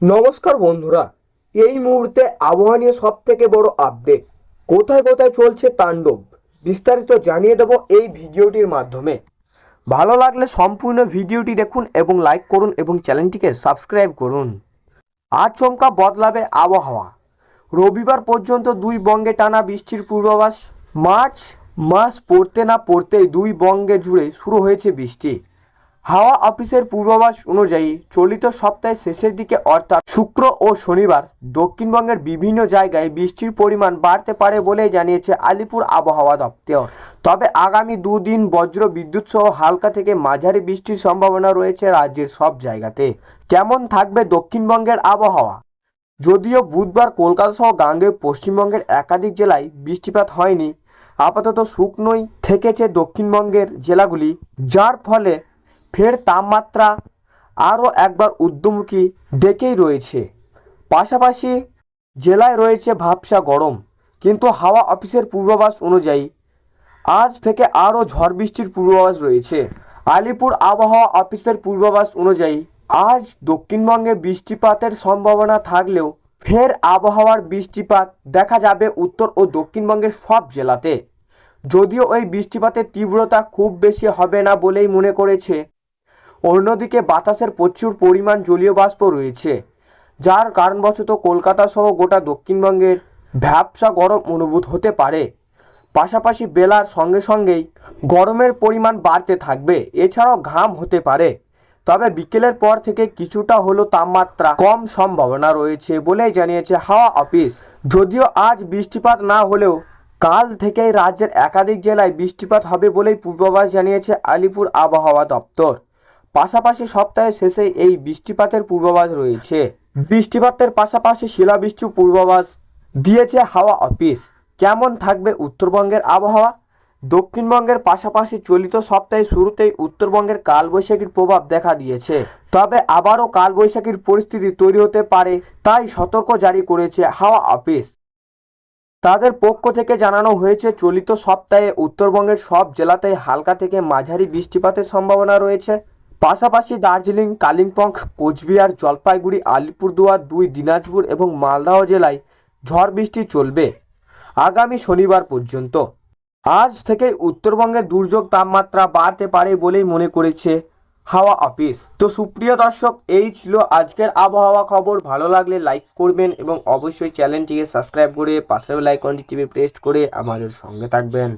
নমস্কার বন্ধুরা, এই মুহূর্তে আবহাওয়া নিয়ে সব থেকে বড় আপডেট। কোথায় কোথায় চলছে তাণ্ডব, বিস্তারিত জানিয়ে দেব এই ভিডিওটির মাধ্যমে। ভালো লাগলে সম্পূর্ণ ভিডিওটি দেখুন এবং লাইক করুন এবং চ্যানেলটিকে সাবস্ক্রাইব করুন। আচমকা বদলাবে আবহাওয়া। রবিবার পর্যন্ত দুই বঙ্গে টানা বৃষ্টির পূর্বাভাস। মার্চ মাস পড়তে না পড়তেই দুই বঙ্গে জুড়ে শুরু হয়েছে বৃষ্টি। হাওয়া অফিসের পূর্বাভাস অনুযায়ী চলিত সপ্তাহের শেষের দিকে অর্থাৎ শুক্র ও শনিবার দক্ষিণবঙ্গের বিভিন্ন জায়গায় বৃষ্টির পরিমাণ বাড়তে পারে বলে জানিয়েছে আলিপুর আবহাওয়া দপ্তর। তবে আগামী দুদিন বজ্র বিদ্যুৎ সহ হালকা থেকে মাঝারি বৃষ্টির সম্ভাবনা রয়েছে রাজ্যের সব জায়গাতে। কেমন থাকবে দক্ষিণবঙ্গের আবহাওয়া? যদিও বুধবার কলকাতা সহ গাঙ্গেয় পশ্চিমবঙ্গের একাধিক জেলায় বৃষ্টিপাত হয়নি, আপাতত শুকনোই থেকেছে দক্ষিণবঙ্গের জেলাগুলি, যার ফলে ফের তাপমাত্রা আরও একবার ঊর্ধ্বমুখী দিকেই রয়েছে। পাশাপাশি জেলায় রয়েছে ভ্যাপসা গরম। কিন্তু হাওয়া অফিসের পূর্বাভাস অনুযায়ী আজ থেকে আরও ঝড় বৃষ্টির পূর্বাভাস রয়েছে। আলিপুর আবহাওয়া অফিসের পূর্বাভাস অনুযায়ী আজ দক্ষিণবঙ্গে বৃষ্টিপাতের সম্ভাবনা থাকলেও ফের আবহাওয়ার বৃষ্টিপাত দেখা যাবে উত্তর ও দক্ষিণবঙ্গের সব জেলাতে। যদিও ওই বৃষ্টিপাতের তীব্রতা খুব বেশি হবে না বলেই মনে করেছে। অন্যদিকে বাতাসের প্রচুর পরিমাণ জলীয় বাষ্প রয়েছে, যার কারণবশত কলকাতা সহ গোটা দক্ষিণবঙ্গের ভ্যাপসা গরম অনুভূত হতে পারে। পাশাপাশি বেলার সঙ্গে সঙ্গেই গরমের পরিমাণ বাড়তে থাকবে, এছাড়াও ঘাম হতে পারে। তবে বিকেলের পর থেকে কিছুটা হলেও তাপমাত্রা কম সম্ভাবনা রয়েছে বলেই জানিয়েছে হাওয়া অফিস। যদিও আজ বৃষ্টিপাত না হলেও কাল থেকেই রাজ্যের একাধিক জেলায় বৃষ্টিপাত হবে বলেই পূর্বাভাস জানিয়েছে আলিপুর আবহাওয়া দপ্তর। পাশাপাশি সপ্তাহের শেষে এই বৃষ্টিপাতের পূর্বাভাস রয়েছে। বৃষ্টিপাতের পাশাপাশি শিলাবৃষ্টির পূর্বাভাস দিয়েছে হাওয়া অফিস। কেমন থাকবে উত্তরবঙ্গের আবহাওয়া? দক্ষিণবঙ্গের পাশাপাশি চলিত সপ্তাহের শুরুতেই উত্তরবঙ্গের কালবৈশাখীর প্রভাব দেখা দিয়েছে। তবে আবারও কালবৈশাখীর পরিস্থিতি তৈরি হতে পারে, তাই সতর্ক জারি করেছে হাওয়া অফিস। তাদের পক্ষ থেকে জানানো হয়েছে চলিত সপ্তাহে উত্তরবঙ্গের সব জেলাতেই হালকা থেকে মাঝারি বৃষ্টিপাতের সম্ভাবনা রয়েছে। পাশাপাশি দার্জিলিং, কালিম্পং, কোচবিহার, জলপাইগুড়ি, আলিপুরদুয়ার, দুই দিনাজপুর এবং মালদহ জেলায় ঝড় বৃষ্টি চলবে আগামী শনিবার পর্যন্ত। আজ থেকে উত্তরবঙ্গের দুর্যোগ তাপমাত্রা বাড়তে পারে বলেই মনে করেছে হাওয়া অফিস। তো সুপ্রিয় দর্শক, এই ছিল আজকের আবহাওয়া খবর। ভালো লাগলে লাইক করবেন এবং অবশ্যই চ্যানেলটিকে সাবস্ক্রাইব করে পাশের বেল আইকনটি টিপে প্রেস করে আমাদের সঙ্গে থাকবেন।